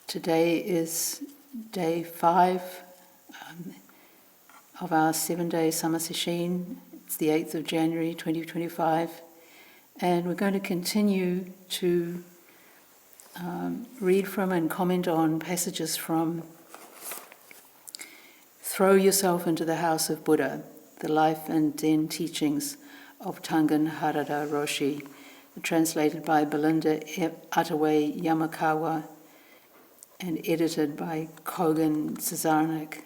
Today is day 5 of our 7-day summer session. It's the 8th of January 2025, and we're going to continue to read from and comment on passages from Throw Yourself into the House of Buddha, the Life and Zen Teachings of Tangen Roshi, translated by Belenda Attaway Yamakawa and edited by Kogen Czarnik.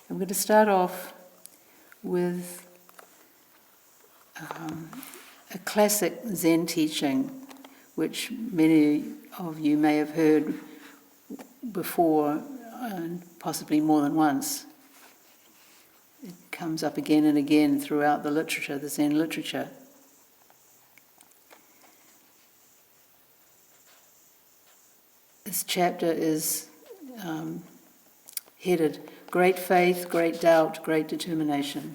I'm going to start off with a classic Zen teaching, which many of you may have heard before, and possibly more than once. It comes up again and again throughout the literature, the Zen literature. This chapter is headed Great Faith, Great Doubt, Great Determination.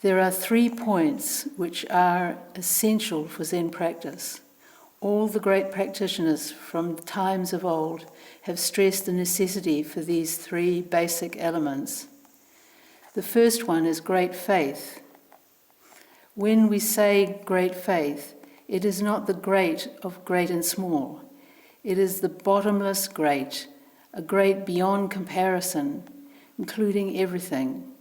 There are 3 points which are essential for Zen practice. All the great practitioners from times of old have stressed the necessity for these 3 basic elements. The first one is great faith. When we say great faith, it is not the great of great and small. It is the bottomless great, a great beyond comparison, including everything.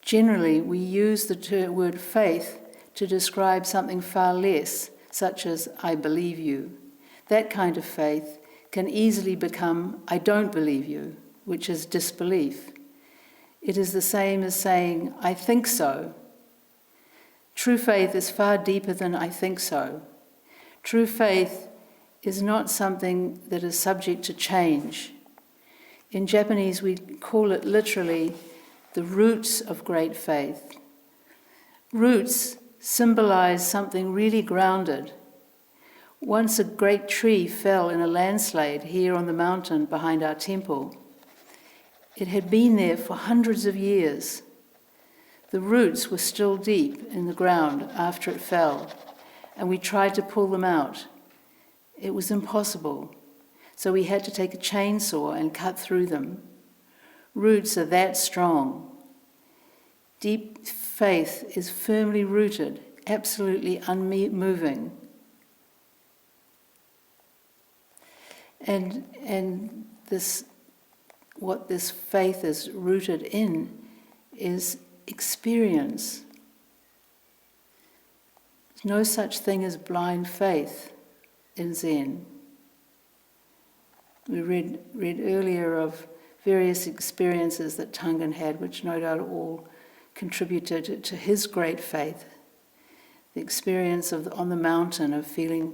Generally, we use the word faith to describe something far less, such as I believe you. That kind of faith can easily become I don't believe you, which is disbelief. It is the same as saying I think so. True faith is far deeper than I think so. True faith is not something that is subject to change. In Japanese, we call it literally the roots of great faith. Roots symbolize something really grounded. Once a great tree fell in a landslide here on the mountain behind our temple. It had been there for hundreds of years. The roots were still deep in the ground after it fell, and we tried to pull them out. It was impossible, so we had to take a chainsaw and cut through them. Roots are that strong. Deep faith is firmly rooted, absolutely unmoving. And this, what this faith is rooted in is experience. There's no such thing as blind faith in Zen. We read earlier of various experiences that Tangen had, which no doubt all contributed to his great faith. The experience of on the mountain of feeling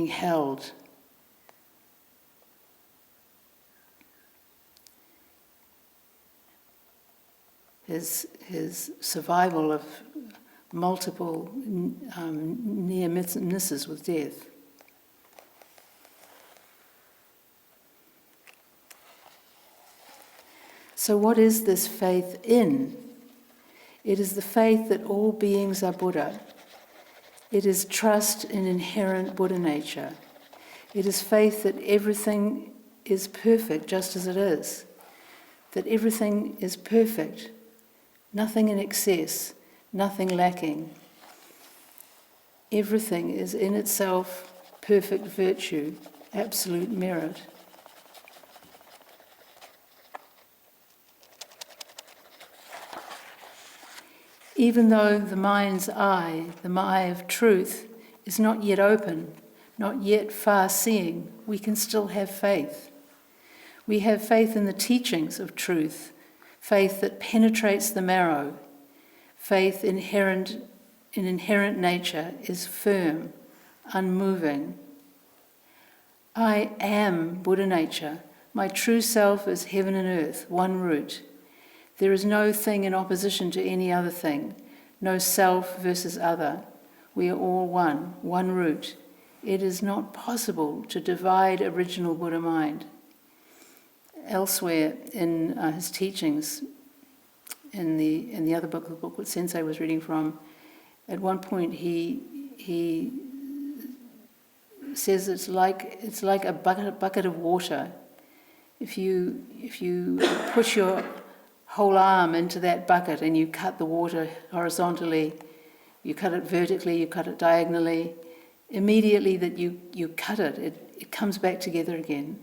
held. His survival of multiple near misses with death. So what is this faith in? It is the faith that all beings are Buddha. It is trust in inherent Buddha nature. It is faith that everything is perfect just as it is. That everything is perfect. Nothing in excess, nothing lacking. Everything is in itself perfect virtue, absolute merit. Even though the mind's eye, the eye of truth, is not yet open, not yet far-seeing, we can still have faith. We have faith in the teachings of truth, faith that penetrates the marrow. Faith in inherent nature is firm, unmoving. I am Buddha nature. My true self is heaven and earth, one root. There is no thing in opposition to any other thing, no self versus other. We are all one root. It is not possible to divide original Buddha mind. elsewhere in his teachings, in the other book, the book that Sensei was reading from, at one point he says it's like a bucket of water. If you push your whole arm into that bucket and you cut the water horizontally, you cut it vertically, you cut it diagonally, immediately that you cut it, it comes back together again.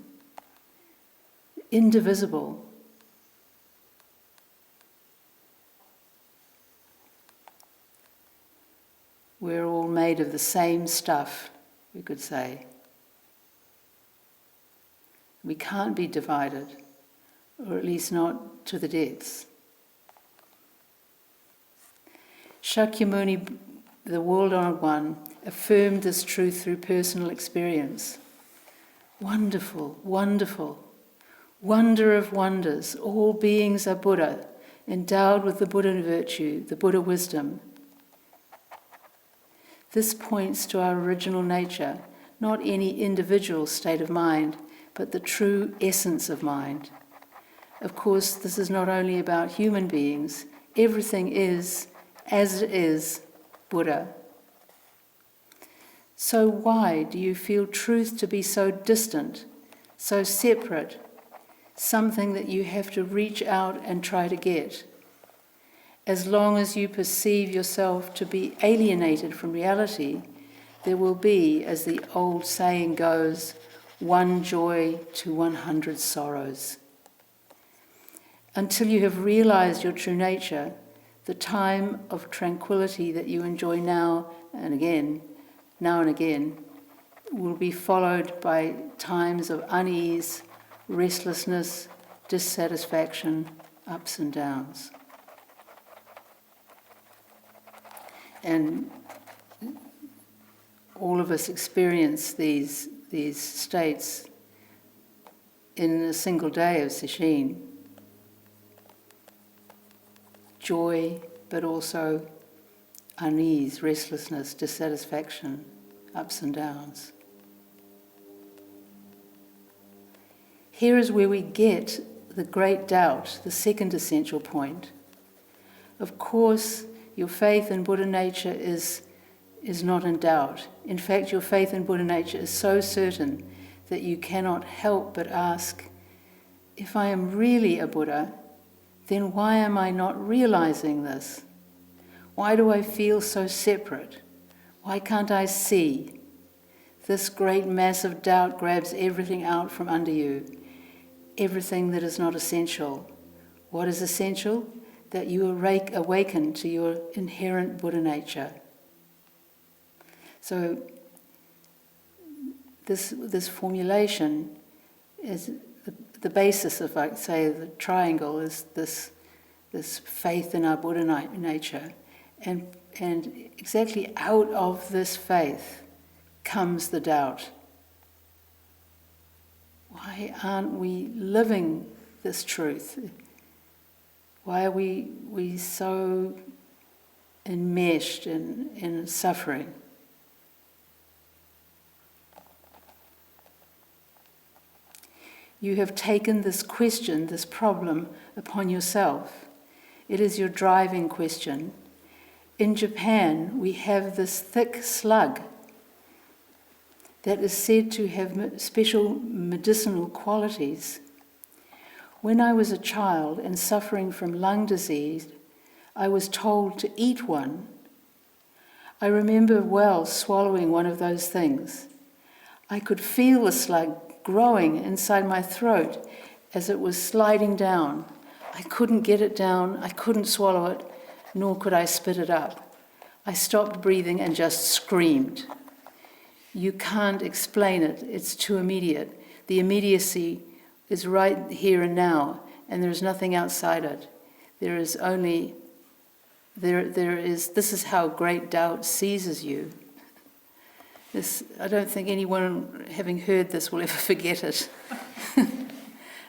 Indivisible. We're all made of the same stuff, we could say. We can't be divided, or at least not to the depths. Shakyamuni, the world-honored one, affirmed this truth through personal experience. Wonderful, wonderful. Wonder of wonders, all beings are Buddha, endowed with the Buddha virtue, the Buddha wisdom. This points to our original nature, not any individual state of mind, but the true essence of mind. Of course, this is not only about human beings. Everything is, as it is, Buddha. So why do you feel truth to be so distant, so separate, something that you have to reach out and try to get? As long as you perceive yourself to be alienated from reality, there will be, as the old saying goes, one joy to 100 sorrows. Until you have realized your true nature, the time of tranquility that you enjoy now and again, will be followed by times of unease, restlessness, dissatisfaction, ups and downs. And all of us experience these states in a single day of sesshin. Joy, but also unease, restlessness, dissatisfaction, ups and downs. Here is where we get the great doubt, the second essential point. Of course, your faith in Buddha nature is not in doubt. In fact, your faith in Buddha nature is so certain that you cannot help but ask, if I am really a Buddha, then why am I not realizing this? Why do I feel so separate? Why can't I see? This great mass of doubt grabs everything out from under you, everything that is not essential. What is essential? That you awaken to your inherent Buddha nature. So this formulation is the basis of, like, say, the triangle is this faith in our Buddha nature, and exactly out of this faith comes the doubt. Why aren't we living this truth? Why are we so enmeshed in suffering? You have taken this question, this problem, upon yourself. It is your driving question. In Japan, we have this thick slug that is said to have special medicinal qualities. When I was a child and suffering from lung disease, I was told to eat one. I remember well swallowing one of those things. I could feel the slug growing inside my throat as it was sliding down. I couldn't get it down, I couldn't swallow it, nor could I spit it up. I stopped breathing and just screamed. You can't explain it, it's too immediate. The immediacy is right here and now, and there is nothing outside it. This is how great doubt seizes you. I don't think anyone, having heard this, will ever forget it.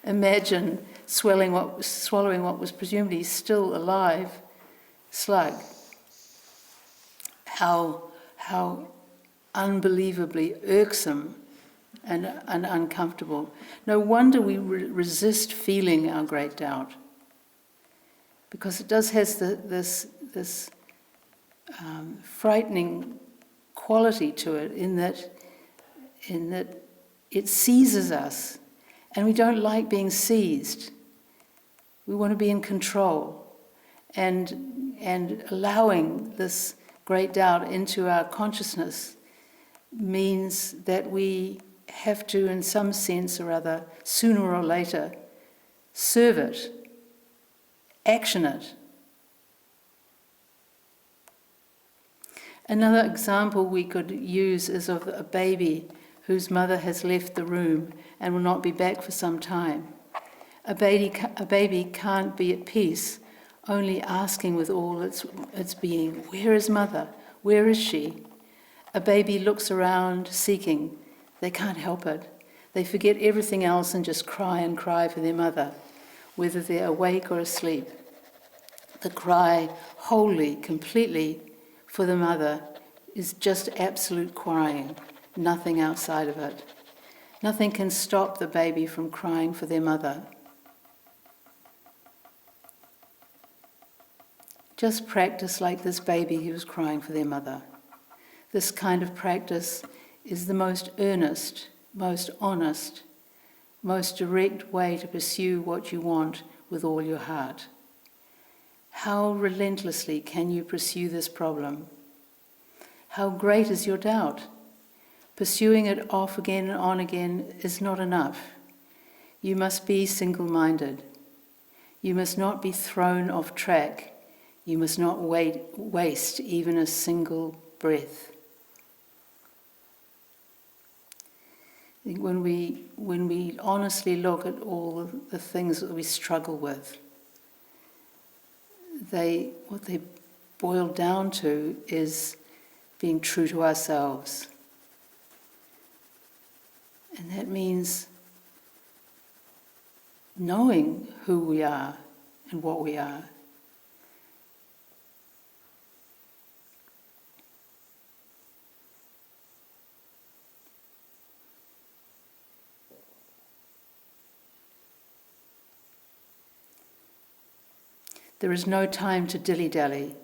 Imagine swallowing what was presumably still alive slug. How unbelievably irksome and uncomfortable. No wonder we resist feeling our great doubt, because it does has this frightening quality to it, in that it seizes us, and we don't like being seized. We want to be in control, and allowing this great doubt into our consciousness means that we have to, in some sense or other, sooner or later, serve it, action it. Another example we could use is of a baby whose mother has left the room and will not be back for some time. A baby can't be at peace, only asking with all its being, "Where is mother? Where is she?" A baby looks around, seeking. They can't help it. They forget everything else and just cry and cry for their mother, whether they're awake or asleep. The cry, wholly, completely, for the mother is just absolute crying, nothing outside of it. Nothing can stop the baby from crying for their mother. Just practice like this baby who was crying for their mother. This kind of practice is the most earnest, most honest, most direct way to pursue what you want with all your heart. How relentlessly can you pursue this problem? How great is your doubt? Pursuing it off again and on again is not enough. You must be single-minded. You must not be thrown off track. You must not waste even a single breath. I think when we honestly look at all the things that we struggle with, what they boil down to is being true to ourselves. And that means knowing who we are and what we are. There is no time to dilly-dally.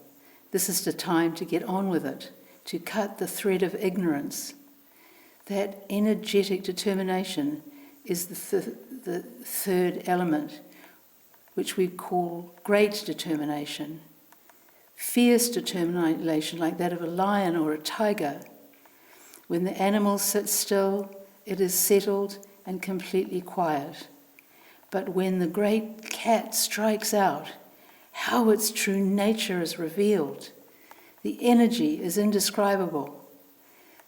This is the time to get on with it, to cut the thread of ignorance. That energetic determination is the third element, which we call great determination. Fierce determination, like that of a lion or a tiger. When the animal sits still, it is settled and completely quiet. But when the great cat strikes out, how its true nature is revealed. The energy is indescribable.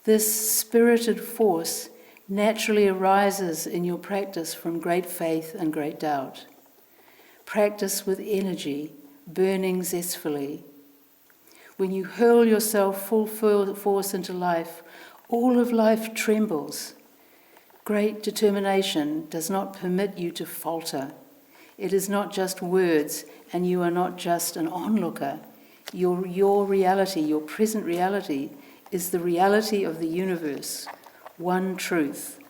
This spirited force naturally arises in your practice from great faith and great doubt. Practice with energy, burning zestfully. When you hurl yourself full force into life, all of life trembles. Great determination does not permit you to falter. It is not just words, and you are not just an onlooker. Your reality, your present reality, is the reality of the universe. One truth,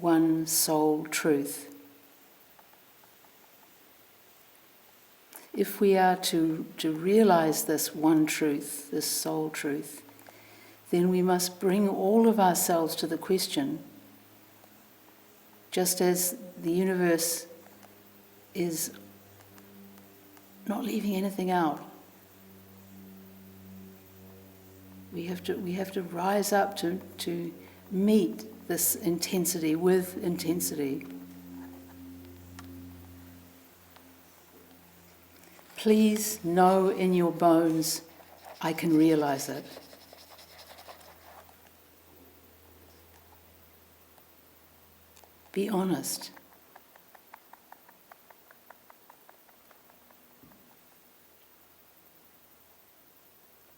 one soul truth. If we are to realize this one truth, this soul truth, then we must bring all of ourselves to the question. Just as the universe is not leaving anything out. We have to rise up to meet this intensity with intensity. Please know in your bones, I can realize it. Be honest.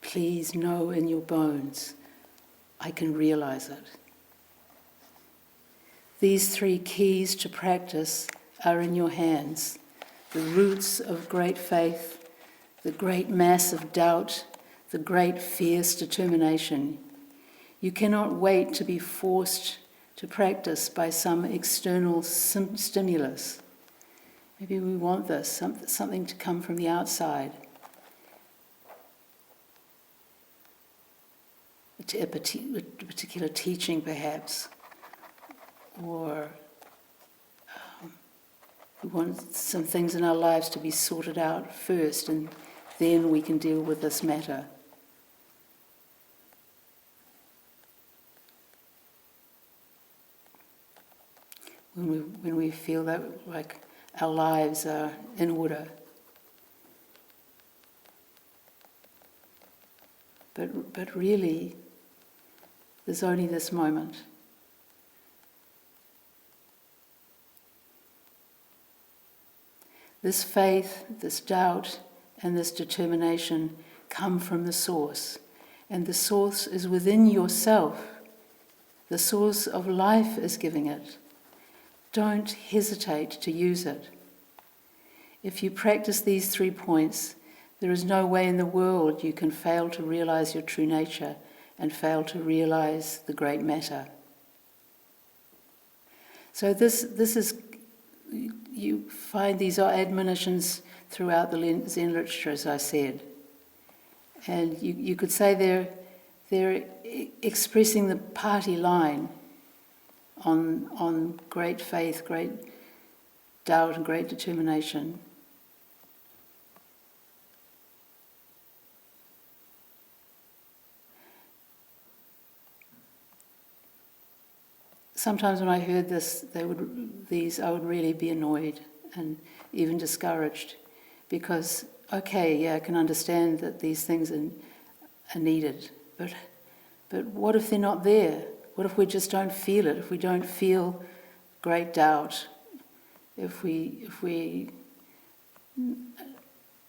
Please know in your bones, I can realize it. These three keys to practice are in your hands. The roots of great faith, the great mass of doubt, the great fierce determination. You cannot wait to be forced to practice by some external stimulus. Maybe we want this, something to come from the outside. A particular teaching, perhaps, or we want some things in our lives to be sorted out first, and then we can deal with this matter. When we feel that like our lives are in order. But really, there's only this moment. This faith, this doubt, and this determination come from the source. And the source is within yourself. The source of life is giving it. Don't hesitate to use it. If you practice these 3 points, there is no way in the world you can fail to realize your true nature and fail to realize the great matter. So this is, you find these are admonitions throughout the Zen literature, as I said. And you could say they're expressing the party line on great faith, great doubt, and great determination. Sometimes when I heard this, I would really be annoyed and even discouraged, because I can understand that these things are needed, but what if they're not there? What if we just don't feel it? If we don't feel great doubt, if we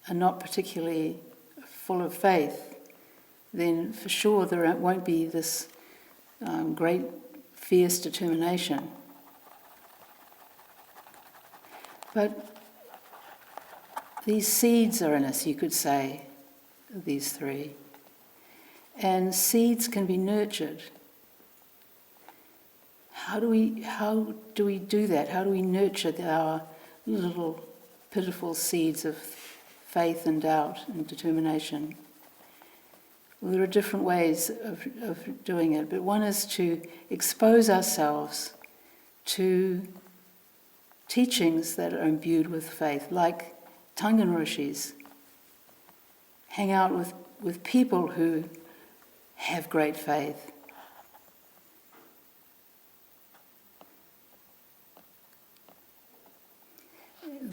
are not particularly full of faith, then for sure there won't be this great fierce determination. But these seeds are in us, you could say, these 3. And seeds can be nurtured. How do we do that? How do we nurture our little pitiful seeds of faith and doubt and determination? Well, there are different ways of doing it, but one is to expose ourselves to teachings that are imbued with faith, like Tangen Roshi's. Hang out with people who have great faith.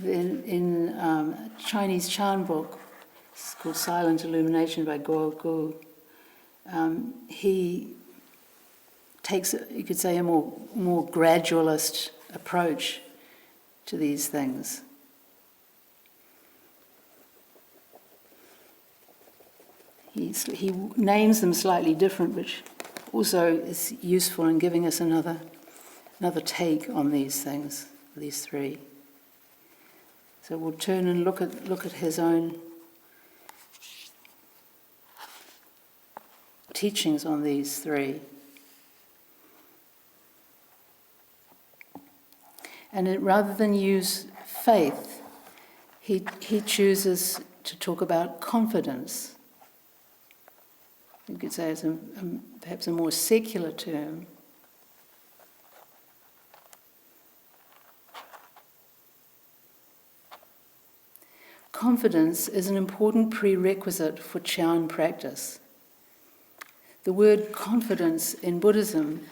In Chinese Chan book, it's called Silent Illumination by Go. He takes, you could say, a more gradualist approach to these things. He names them slightly different, which also is useful in giving us another take on these things, these 3. So we'll turn and look at his own teachings on these 3. And rather than use faith, he chooses to talk about confidence. You could say it's perhaps a more secular term. Confidence is an important prerequisite for Chan practice. The word confidence in Buddhism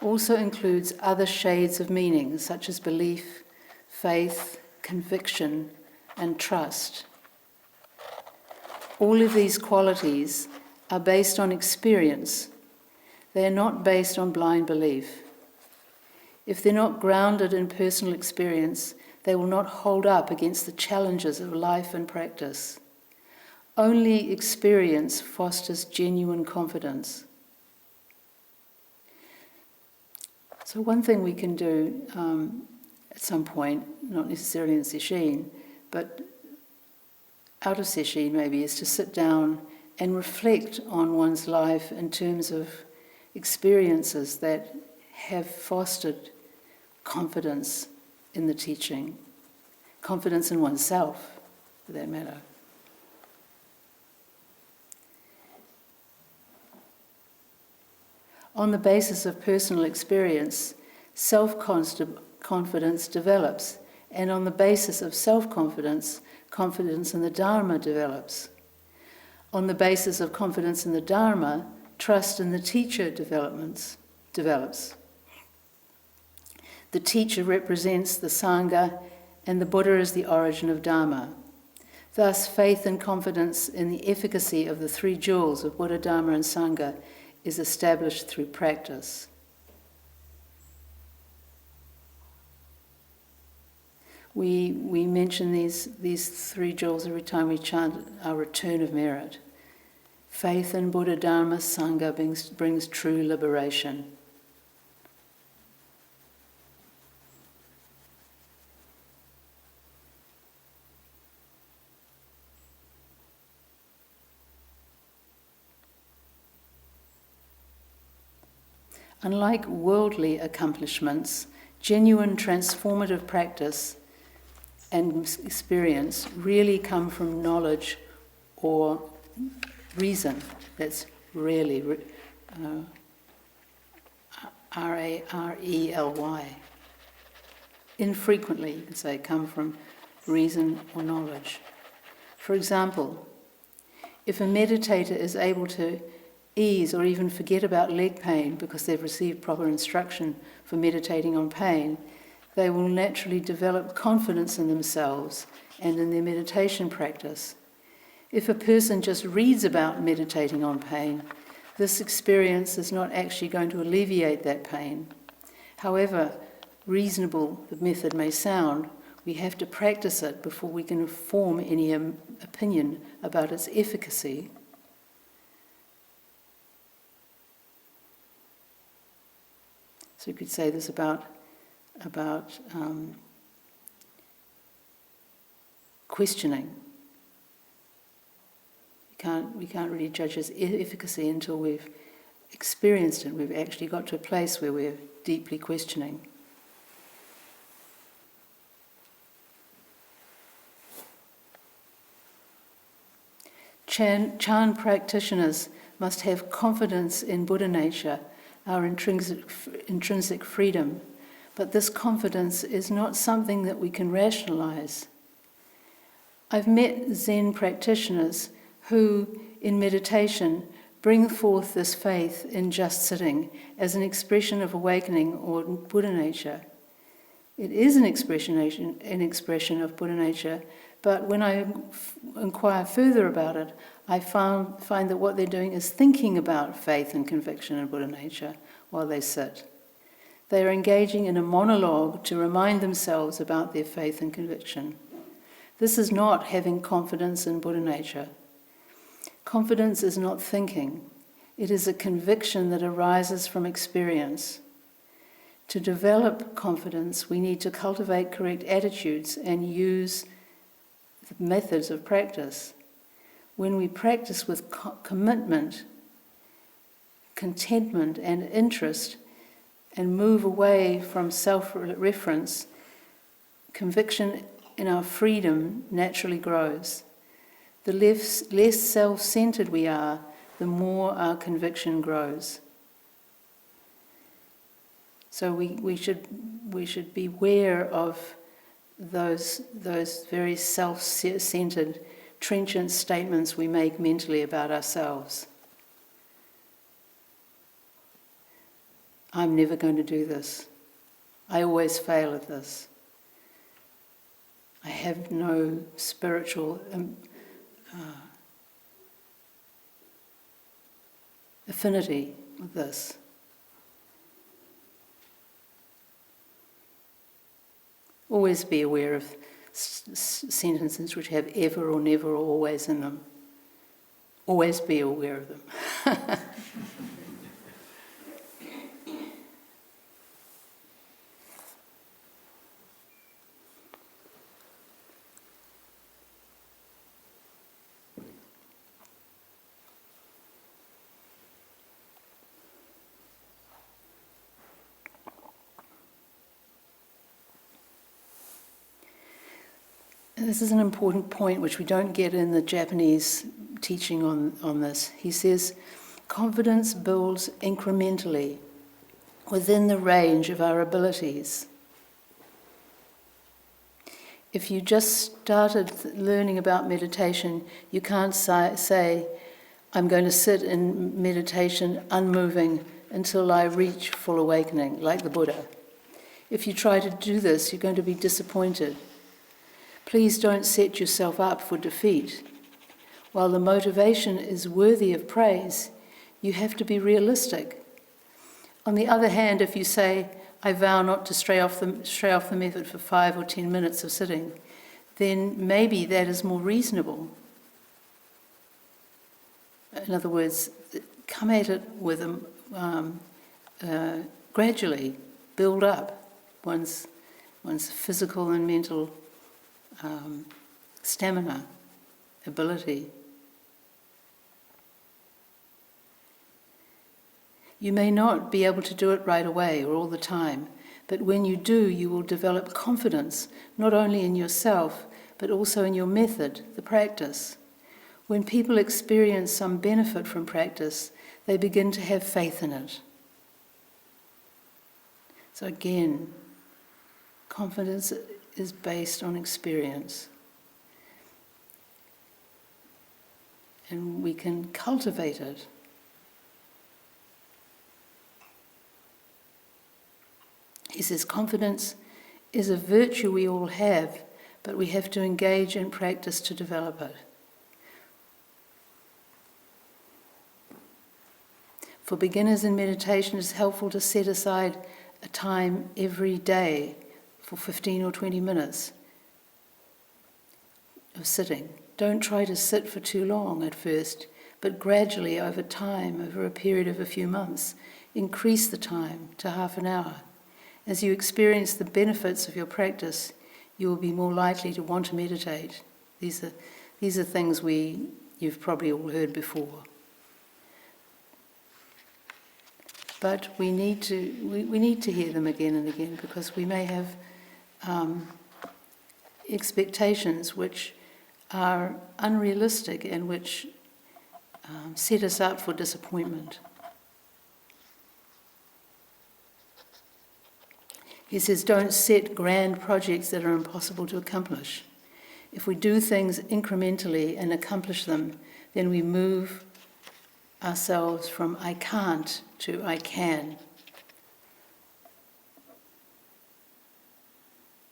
also includes other shades of meaning, such as belief, faith, conviction, and trust. All of these qualities are based on experience. They are not based on blind belief. If they're not grounded in personal experience, they will not hold up against the challenges of life and practice. Only experience fosters genuine confidence. So one thing we can do at some point, not necessarily in sesshin, but out of sesshin maybe, is to sit down and reflect on one's life in terms of experiences that have fostered confidence in the teaching, confidence in oneself, for that matter. On the basis of personal experience, self-confidence develops, and on the basis of self-confidence, confidence in the Dharma develops. On the basis of confidence in the Dharma, trust in the teacher develops. The teacher represents the Sangha, and the Buddha is the origin of Dharma. Thus, faith and confidence in the efficacy of the three jewels of Buddha, Dharma and Sangha is established through practice. We mention these three jewels every time we chant our return of merit. Faith in Buddha, Dharma, Sangha brings true liberation. Unlike worldly accomplishments, genuine transformative practice and experience really come from knowledge or reason. That's rarely, R-A-R-E-L-Y. Infrequently, you could say, come from reason or knowledge. For example, if a meditator is able to ease or even forget about leg pain because they've received proper instruction for meditating on pain, they will naturally develop confidence in themselves and in their meditation practice. If a person just reads about meditating on pain, this experience is not actually going to alleviate that pain. However reasonable the method may sound, we have to practice it before we can form any opinion about its efficacy. So you could say this about questioning. We can't really judge its efficacy until we've experienced it. We've actually got to a place where we're deeply questioning. Chan practitioners must have confidence in Buddha nature, our intrinsic freedom, but this confidence is not something that we can rationalize. I've met Zen practitioners who, in meditation, bring forth this faith in just sitting as an expression of awakening or Buddha nature. It is an expression of Buddha nature, but when I inquire further about it, I find that what they're doing is thinking about faith and conviction in Buddha nature while they sit. They are engaging in a monologue to remind themselves about their faith and conviction. This is not having confidence in Buddha nature. Confidence is not thinking. It is a conviction that arises from experience. To develop confidence, we need to cultivate correct attitudes and use the methods of practice. When we practice with commitment, contentment, and interest, and move away from self-reference, conviction in our freedom naturally grows. The less self-centered we are, the more our conviction grows. So we should beware of those very self-centered, trenchant statements we make mentally about ourselves. I'm never going to do this. I always fail at this. I have no spiritual affinity with this. Always be aware of sentences which have ever or never or always in them. Always be aware of them. And this is an important point which we don't get in the Japanese teaching on this. He says, confidence builds incrementally within the range of our abilities. If you just started learning about meditation, you can't say, I'm going to sit in meditation unmoving until I reach full awakening, like the Buddha. If you try to do this, you're going to be disappointed. Please don't set yourself up for defeat. While the motivation is worthy of praise, you have to be realistic. On the other hand, if you say, I vow not to stray off the method for 5 or 10 minutes of sitting, then maybe that is more reasonable. In other words, come at it with gradually, build up one's physical and mental stamina, ability. You may not be able to do it right away or all the time, but when you do, you will develop confidence, not only in yourself, but also in your method, the practice. When people experience some benefit from practice, they begin to have faith in it. So again, confidence is based on experience. And we can cultivate it. He says, confidence is a virtue we all have, but we have to engage in practice to develop it. For beginners in meditation, it's helpful to set aside a time every day for 15 or 20 minutes of sitting. Don't try to sit for too long at first, but gradually over time, over a period of a few months, increase the time to half an hour. As you experience the benefits of your practice, you will be more likely to want to meditate. These are things you've probably all heard before. But we need to hear them again and again, because we may have expectations which are unrealistic and which set us up for disappointment. He says, don't set grand projects that are impossible to accomplish. If we do things incrementally and accomplish them, then we move ourselves from I can't to I can.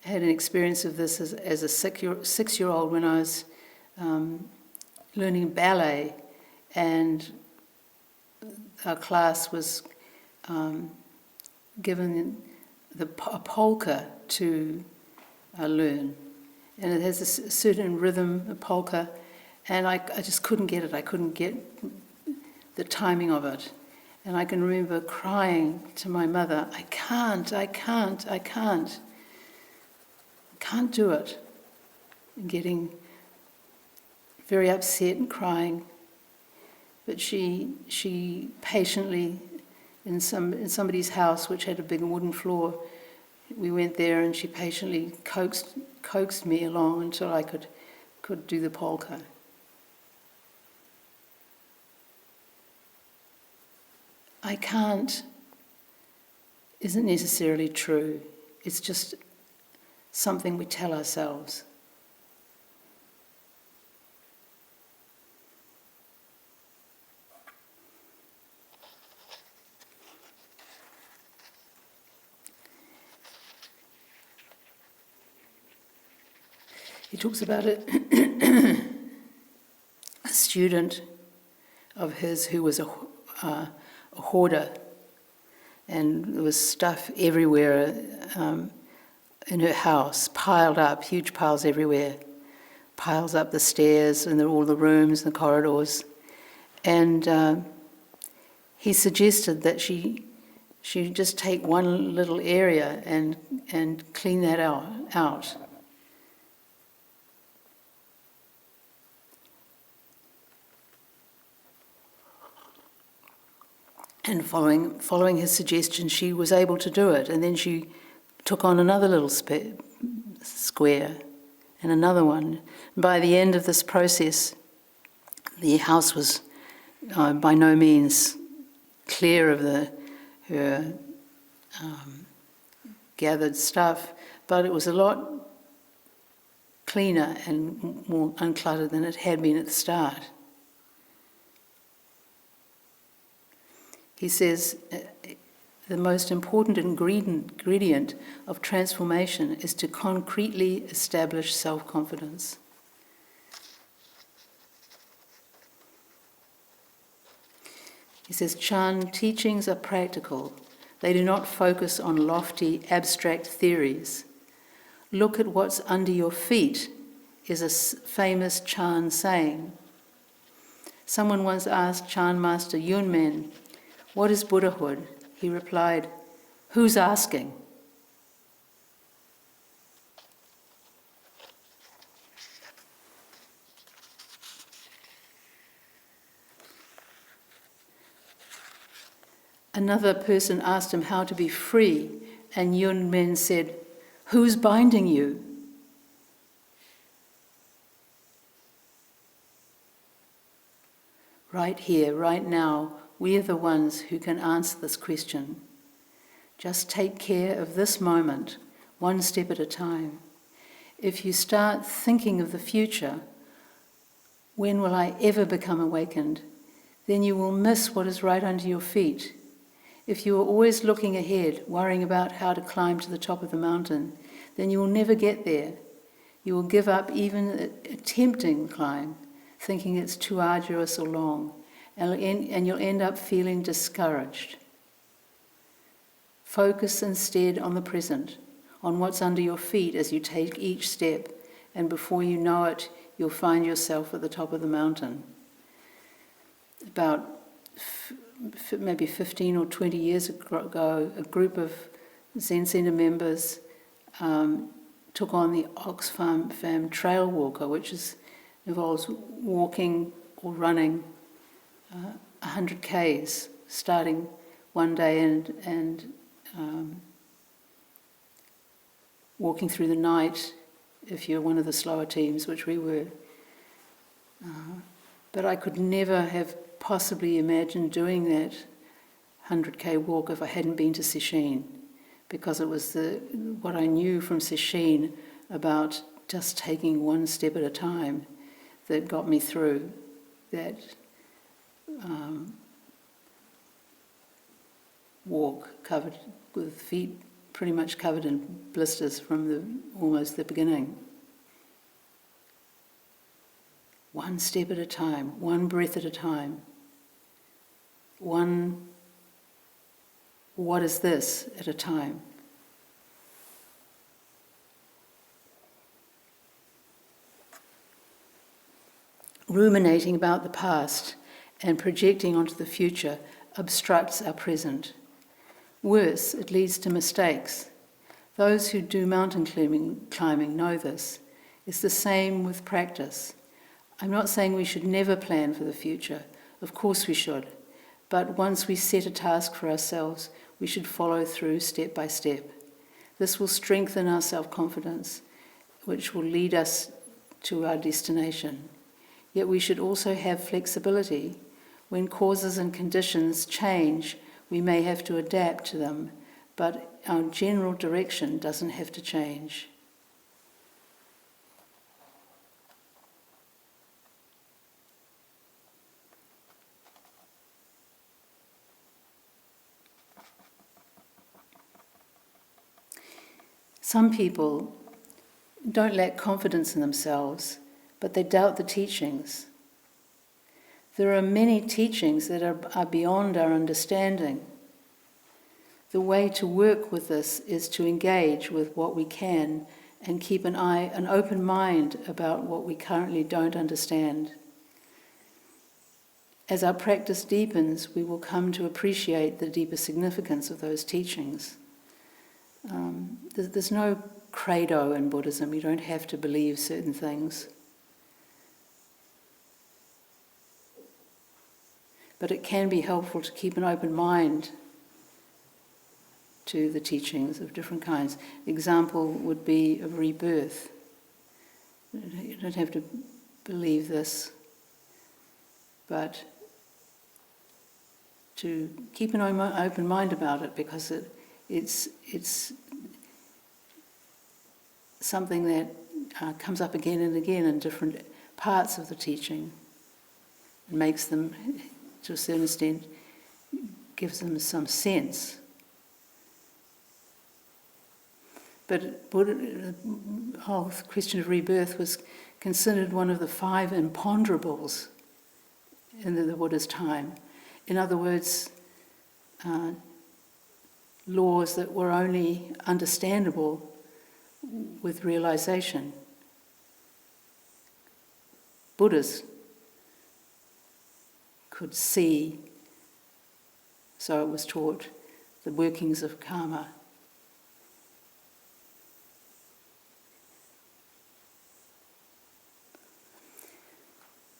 I had an experience of this as a six-year-old when I was learning ballet, and our class was given a polka to learn. And it has a certain rhythm, a polka, and I just couldn't get it. I couldn't get the timing of it. And I can remember crying to my mother, I can't do it. And getting very upset and crying. But she patiently, in somebody's house which had a big wooden floor, we went there and she patiently coaxed me along until I could do the polka. I can't isn't necessarily true. It's just something we tell ourselves. He talks about it, a student of his who was a hoarder, and there was stuff everywhere in her house, piled up, huge piles everywhere, piles up the stairs and all the rooms and the corridors. And he suggested that she just take one little area and clean that out. And following his suggestion, she was able to do it. And then she took on another little square and another one. By the end of this process, the house was by no means clear of her gathered stuff, but it was a lot cleaner and more uncluttered than it had been at the start. He says the most important ingredient of transformation is to concretely establish self-confidence. He says, Chan teachings are practical. They do not focus on lofty, abstract theories. Look at what's under your feet is a famous Chan saying. Someone once asked Chan Master Yunmen, "What is Buddhahood?" He replied, "Who's asking?" Another person asked him how to be free, and Yunmen said, "Who's binding you?" Right here, right now, we are the ones who can answer this question. Just take care of this moment, one step at a time. If you start thinking of the future, when will I ever become awakened? Then you will miss what is right under your feet. If you are always looking ahead, worrying about how to climb to the top of the mountain, then you will never get there. You will give up even attempting the climb, thinking it's too arduous or long, and you'll end up feeling discouraged. Focus instead on the present, on what's under your feet as you take each step, and before you know it, you'll find yourself at the top of the mountain. About maybe 15 or 20 years ago, a group of Zen Center members took on the Oxfam Trail Walker, which involves walking or running 100 Ks, starting one day and walking through the night if you're one of the slower teams, which we were. But I could never have possibly imagined doing that 100K walk if I hadn't been to Sesshin, because it was what I knew from Sesshin about just taking one step at a time that got me through that walk, covered with feet pretty much covered in blisters from almost the beginning. One step at a time, one breath at a time, one what is this at a time. Ruminating about the past and projecting onto the future obstructs our present. Worse, it leads to mistakes. Those who do mountain climbing know this. It's the same with practice. I'm not saying we should never plan for the future. Of course we should. But once we set a task for ourselves, we should follow through step by step. This will strengthen our self-confidence, which will lead us to our destination. Yet we should also have flexibility. When causes and conditions change, we may have to adapt to them, but our general direction doesn't have to change. Some people don't lack confidence in themselves, but they doubt the teachings. There are many teachings that are beyond our understanding. The way to work with this is to engage with what we can and keep an open mind about what we currently don't understand. As our practice deepens, we will come to appreciate the deeper significance of those teachings. There's no credo in Buddhism. You don't have to believe certain things. But it can be helpful to keep an open mind to the teachings of different kinds. Example would be of rebirth. You don't have to believe this, but to keep an open mind about it, because it's something that comes up again and again in different parts of the teaching. It makes them, to a certain extent, gives them some sense. But the whole question of rebirth was considered one of the 5 imponderables in the Buddha's time. In other words, laws that were only understandable with realization. Buddhas could see, so it was taught, the workings of karma.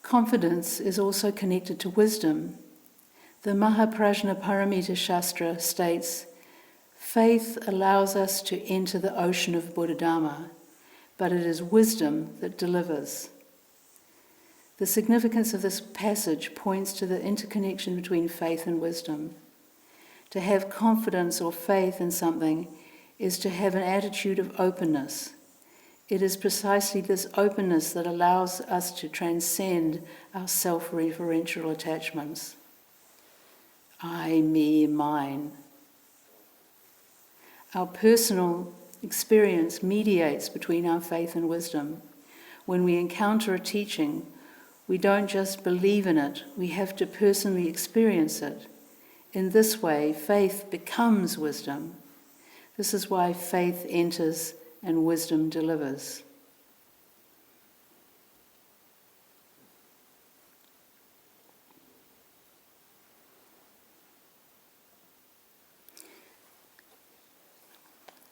Confidence is also connected to wisdom. The Mahaprajna Paramita Shastra states, faith allows us to enter the ocean of Buddha Dharma, but it is wisdom that delivers. The significance of this passage points to the interconnection between faith and wisdom. To have confidence or faith in something is to have an attitude of openness. It is precisely this openness that allows us to transcend our self-referential attachments. I, me, mine. Our personal experience mediates between our faith and wisdom. When we encounter a teaching, we don't just believe in it, we have to personally experience it. In this way, faith becomes wisdom. This is why faith enters and wisdom delivers.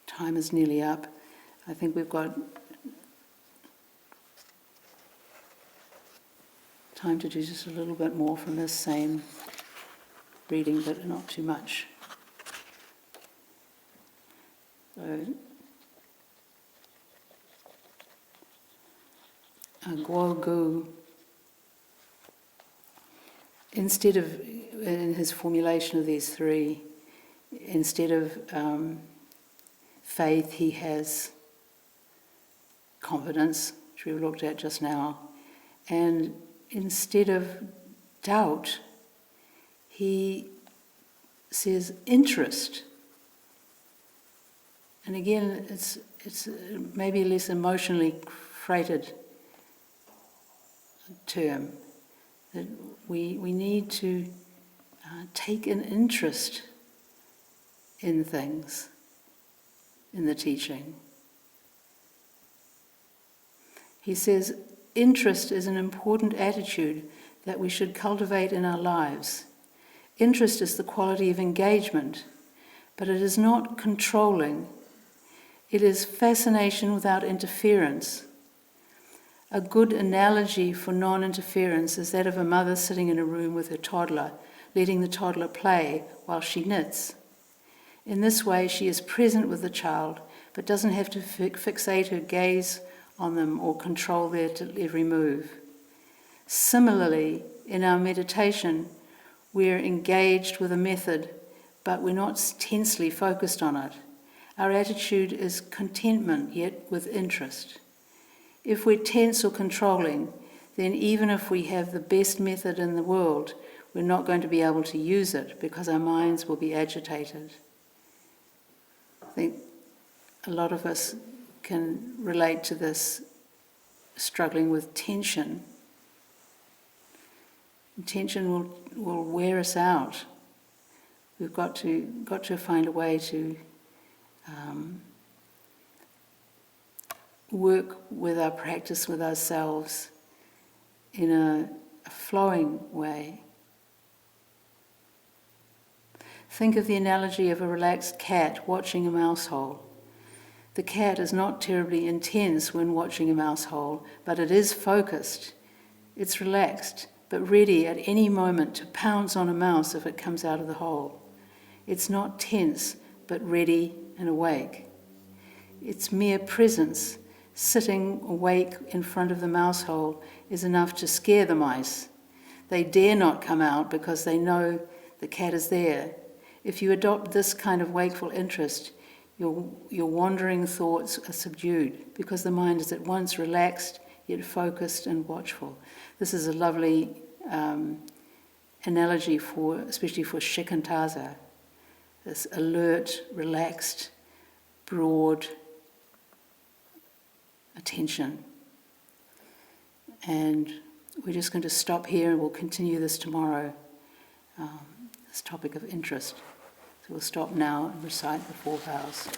Time is nearly up. I think we've got time to do just a little bit more from this same reading, but not too much. So, Guogu, instead of, in his formulation of these 3, instead of faith, he has confidence, which we looked at just now, and instead of doubt, he says interest. And again, it's maybe a less emotionally freighted term, that we need to take an interest in things, in the teaching. He says, interest is an important attitude that we should cultivate in our lives. Interest is the quality of engagement, but it is not controlling. It is fascination without interference. A good analogy for non-interference is that of a mother sitting in a room with her toddler, letting the toddler play while she knits. In this way, she is present with the child, but doesn't have to fixate her gaze on them or control their every move. Similarly, in our meditation, we're engaged with a method, but we're not tensely focused on it. Our attitude is contentment, yet with interest. If we're tense or controlling, then even if we have the best method in the world, we're not going to be able to use it because our minds will be agitated. I think a lot of us can relate to this, struggling with tension. Tension will wear us out. We've got to find a way to work with our practice with ourselves in a flowing way. Think of the analogy of a relaxed cat watching a mouse hole. The cat is not terribly intense when watching a mouse hole, but it is focused. It's relaxed, but ready at any moment to pounce on a mouse if it comes out of the hole. It's not tense, but ready and awake. Its mere presence sitting awake in front of the mouse hole is enough to scare the mice. They dare not come out because they know the cat is there. If you adopt this kind of wakeful interest, your wandering thoughts are subdued because the mind is at once relaxed, yet focused and watchful. This is a lovely analogy especially for shikantaza, this alert, relaxed, broad attention. And we're just going to stop here and we'll continue this tomorrow, this topic of interest. So we'll stop now and recite the 4 vows.